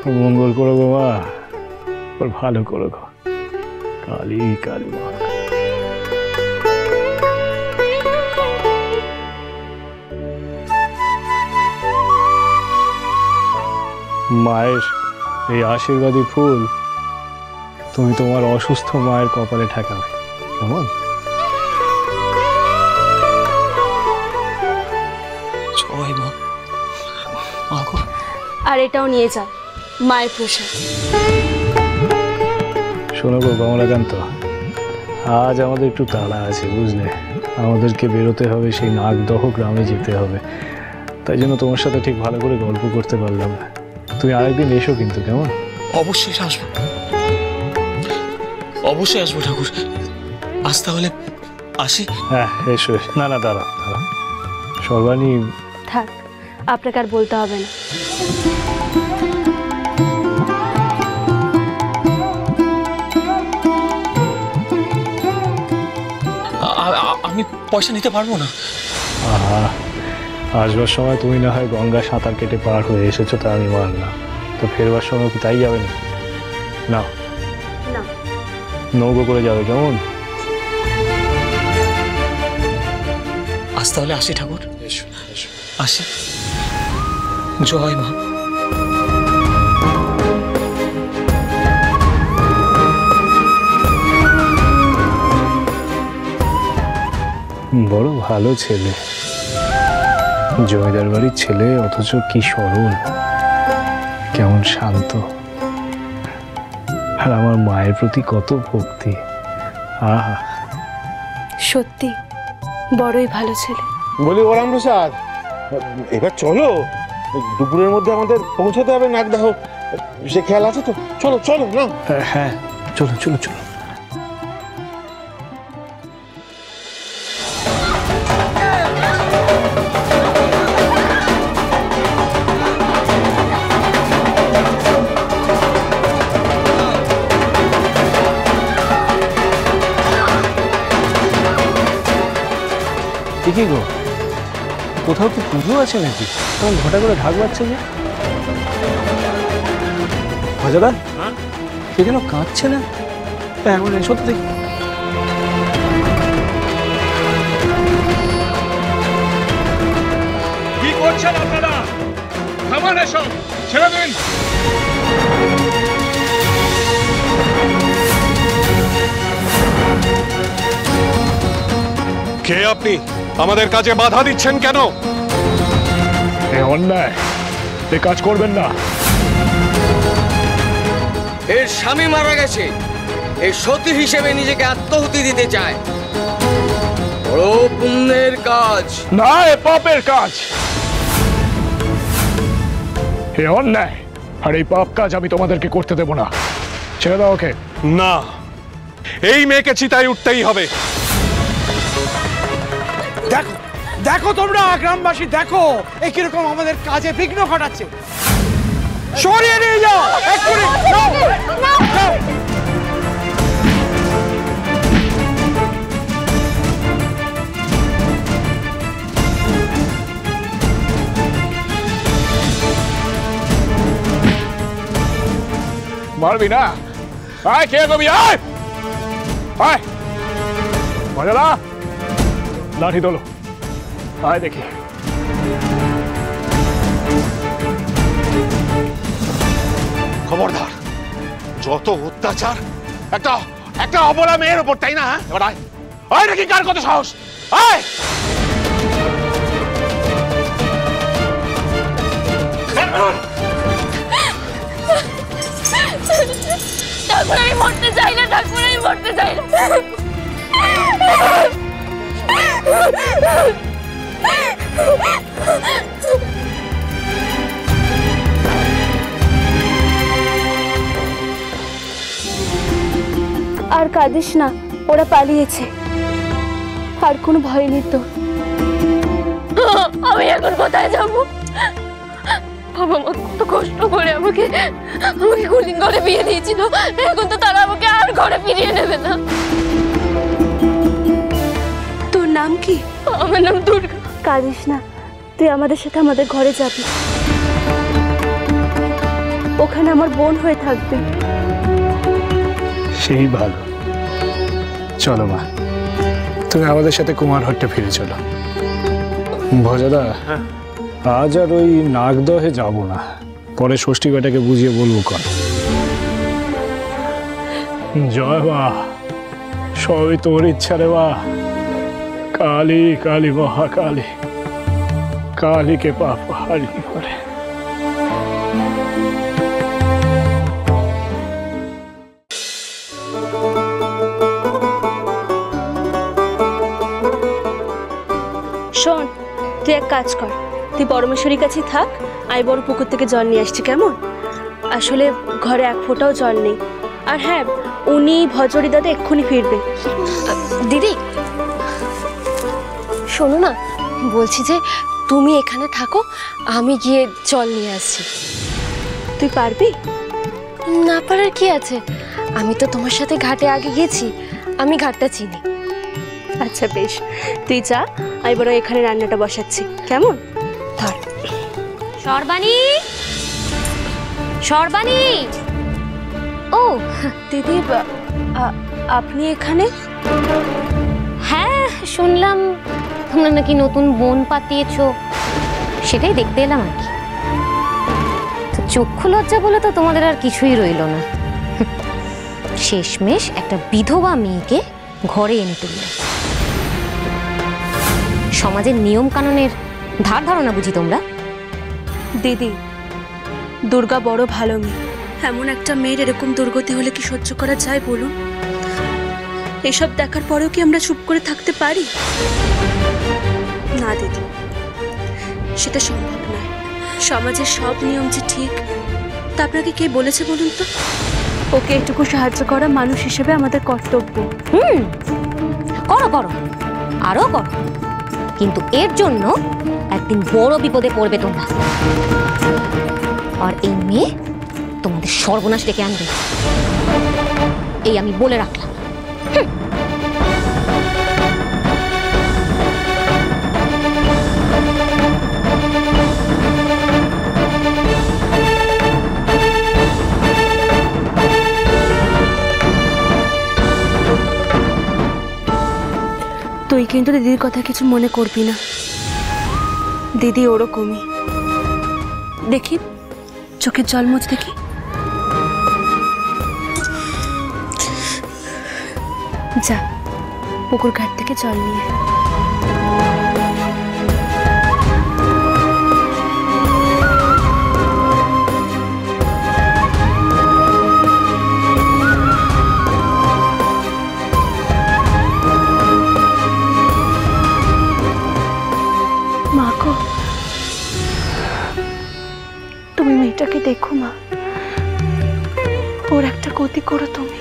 মঙ্গল করো গো মা, ওর ভালো করো গো। কালী কালী মা। মায়ের এই আশীর্বাদী ফুল তুমি তোমার অসুস্থ মায়ের কপালে ঠেকাবে, কেমন? জয় মা। আর এটাও নিয়ে যাও, মায়ের প্রসাদ। শোনো গো কমলাকান্ত, আজ আমাদের একটু তাড়া আছে বুঝলে, আমাদেরকে বেরোতে হবে, সেই নাগদহ গ্রামে যেতে হবে। তাই জন্য তোমার সাথে ঠিক ভালো করে গল্প করতে পারলাম না। তুমি আরেকদিন এসো কিন্তু, কেমন? অবশ্যই আসবো, অবশ্যই আসবো ঠাকুর। আজ তাহলে আসি। হ্যাঁ এসো। না না দাঁড়া দাঁড়া, সর্বাণী থাক, আপনাকে আর বলতে হবে না। আমি পয়সা নিতে পারবো না। আসবার সময় তুমি না হয় গঙ্গা সাঁতার কেটে পার হয়ে এসেছো, তা আমি মানলাম, তো ফেরবার সময় কি তাই যাবে না? না নৌকো করে যাবে, কেমন? আজ তাহলে আসি ঠাকুর। আসি। জয় মা। বড় ভালো ছেলে, জমিদার বাড়ির ছেলে, অথচ কি সরল, কেমন শান্ত, আর আমার মায়ের প্রতি কত ভক্তি। আহা, সত্যি বড়ই ভালো ছেলে। বলি ও রামপ্রসাদ, এবার চলো, দুপুরের মধ্যে আমাদের পৌঁছাতে হবে নাগদাহ, সে খেয়াল আছে তো? চলো চলো না। হ্যাঁ চলো চলো চলো। কি গো, কোথাও কি পুজো আছে নাকি? তখন ঘটা করে ঢাক বাজছে যে। ভাজাদা, কে যেন কাঁদছে না? এখন এসো তো দেখি। কি করছেন আপনারা? থামান এসব, ছেড়ে দিন। কে আপনি? আমাদের কাজে বাধা দিচ্ছেন কেন? অন্যায়, এ কাজ করবেন না। এর স্বামী মারা গেছে, এই সতী হিসেবে নিজেকে আত্মাহুতি দিতে চায়। বড় পুণ্যের কাজ না, এ পাপের কাজ। এ অন্যায়, আর এই পাপ কাজ আমি তোমাদেরকে করতে দেব না। ছেড়ে দাও ওকে। না, এই মেয়েকে চিতায় উঠতেই হবে। দেখো দেখো তোমরা গ্রামবাসী, দেখো এই কিরকম আমাদের কাজে বিঘ্ন ঘটাচ্ছে। সরিয়ে নিয়ে যাও এক্ষুনি। মারবি না? আয়, কে কবি? আয় আয়, মজাদা, লাঠি তোলো। আয় দেখি। খবরদার, যত অত্যাচার একটা একটা অবলা মেয়ের উপর, তাই না? এবার আয় আয়, নাকি কার কত সাহস? আয়। ঠাকুর আমি মরতে চাই না, ঠাকুর আমি মরতে চাই না। আর কাঁদিস না, ওরা পালিয়েছে, আর কোনো ভয় নেই তো। আমি এখন কোথায় যাবো? বাবা মা কত কষ্ট করে আমাকে কুলিং ঘরে বিয়ে দিয়েছিল, এখন তো তারা আমাকে আর ঘরে ফিরিয়ে নেবে না। তোর নাম কি? আমার নাম দুর্গা। কাঁদিস না, তুই আমাদের সাথে আমাদের ঘরে যাবি। ওখানে আমার বোন হয়ে থাকবে। সেই ভালো। চলো মা, তুমি আমাদের সাথে কুমারহাটে ফিরে চলো। ভজাদা, আজ আর ওই নাগদহে যাব না, পরে ষষ্ঠী বেটাকে বুঝিয়ে বলবো কন। জয় মা, সবই তোর ইচ্ছা রে মা। কালী কালী মহাকালী, কালীকে পাপ হারি করে। শোন, তুই এক কাজ কর, তুই পরমেশ্বরীর কাছে থাক, আমি বড় পুকুর থেকে জল নিয়ে আসছি, কেমন? আসলে ঘরে এক ফোঁটাও জল নেই। আর হ্যাঁ, উনি ভজরি দাদা এক্ষুনি ফিরবে। দিদি শোনো না, বলছি যে তুমি এখানে থাকো, আমি গিয়ে জল নিয়ে আসছি। তুই পারবি? না পারার কি আছে, আমি তো তোমার সাথে ঘাটে আগে গেছি, আমি ঘাটটা চিনি। আচ্ছা বেশ, তুই যা, আমি বরং এখানে রান্নাটা বসাচ্ছি, কেমন? ধর। সর্বাণী, সর্বাণী। ও দিদি, আপনি এখানে? হ্যাঁ, শুনলাম তোমরা নাকি নতুন বোন পাতিয়েছো, সেটাই দেখতে এলাম আর কি। তো চক্ষু লজ্জা বলে তো তোমাদের আর কিছুই রইল না। শেষমেশ একটা বিধবা মেয়েকে ঘরে এনে তুললে। সমাজের নিয়ম কানুনের ধার ধারণা বুঝি তোমরা? দিদি, দুর্গা বড় ভালো মেয়ে, এমন একটা মেয়ের এরকম দুর্গতি হলে কি সহ্য করা যায় বলুন? এসব দেখার পরেও কি আমরা চুপ করে থাকতে পারি? না দিদি, সেটা সম্ভব নয়। সমাজের সব নিয়ম যে ঠিক তা আপনাকে কে বলেছে বলুন তো? ওকে একটুকু সাহায্য করা মানুষ হিসেবে আমাদের কর্তব্য। করো করো, আরো করো, কিন্তু এর জন্য একদিন বড় বিপদে পড়বে তোমরা। আর এই মেয়ে তোমাদের সর্বনাশ ডেকে আনবে, এই আমি বলে রাখলাম। তুই কিন্তু দিদির কথা কিছু মনে করবি না, দিদি ওরকমই। দেখি চোখের জল মুছ দেখি। যা পুকুর ঘাট থেকে জল নিয়ে। মাগো, তুমি মেয়েটাকে দেখো মা, ওর একটা গতি করো তুমি।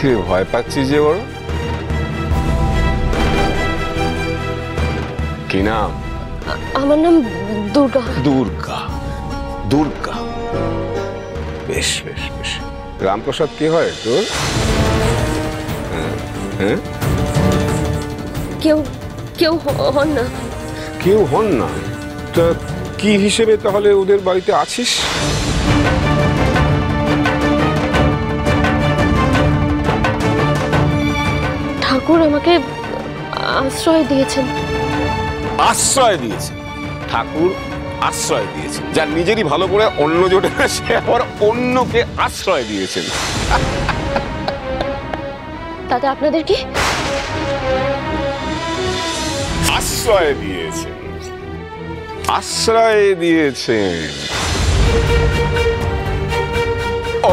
কি ভয় পাচ্ছিস যে বড়? কি নাম? আমার নাম দুর্গা। দুর্গা, দুর্গা, বেশ বেশ বেশ। রামপ্রসাদ কি হয় তোর? হ্যাঁ, কেউ কেউ হন না। কেউ হন না? তা কি হিসেবে তাহলে ওদের বাড়িতে আছিস? ঠাকুর আমাকে আশ্রয় দিয়েছেন। আশ্রয় দিয়েছে ঠাকুর? আশ্রয় দিয়েছেন? যার নিজেরই ভালো করে অন্য জোটে না, সে আবার অন্যকে আশ্রয় দিয়েছেন। তাতে আপনাদের কি? আশ্রয় দিয়েছেন, আশ্রয় দিয়েছেন।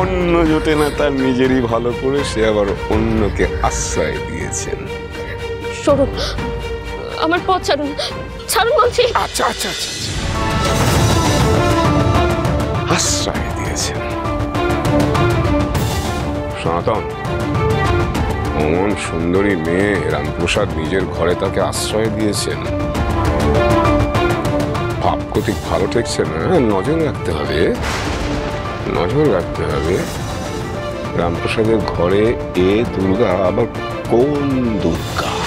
অন্য জোটে না, তার নিজেরই ভালো করে সে আবার অন্যকে আশ্রয় দিয়েছেন। সরুন, আমার পথ ছাড়ুন, ছাড়ুন বলছি। আচ্ছা আচ্ছা আচ্ছা, আশ্রয় দিয়েছেন। সনাতন, অমন সুন্দরী মেয়ে রামপ্রসাদ নিজের ঘরে তাকে আশ্রয় দিয়েছেন। ভাবগতিক ভালো ঠেকছে না, নজর রাখতে হবে, নজর রাখতে হবে। রামপ্রসাদের ঘরে এ দুর্গা আবার কোন দুর্গা?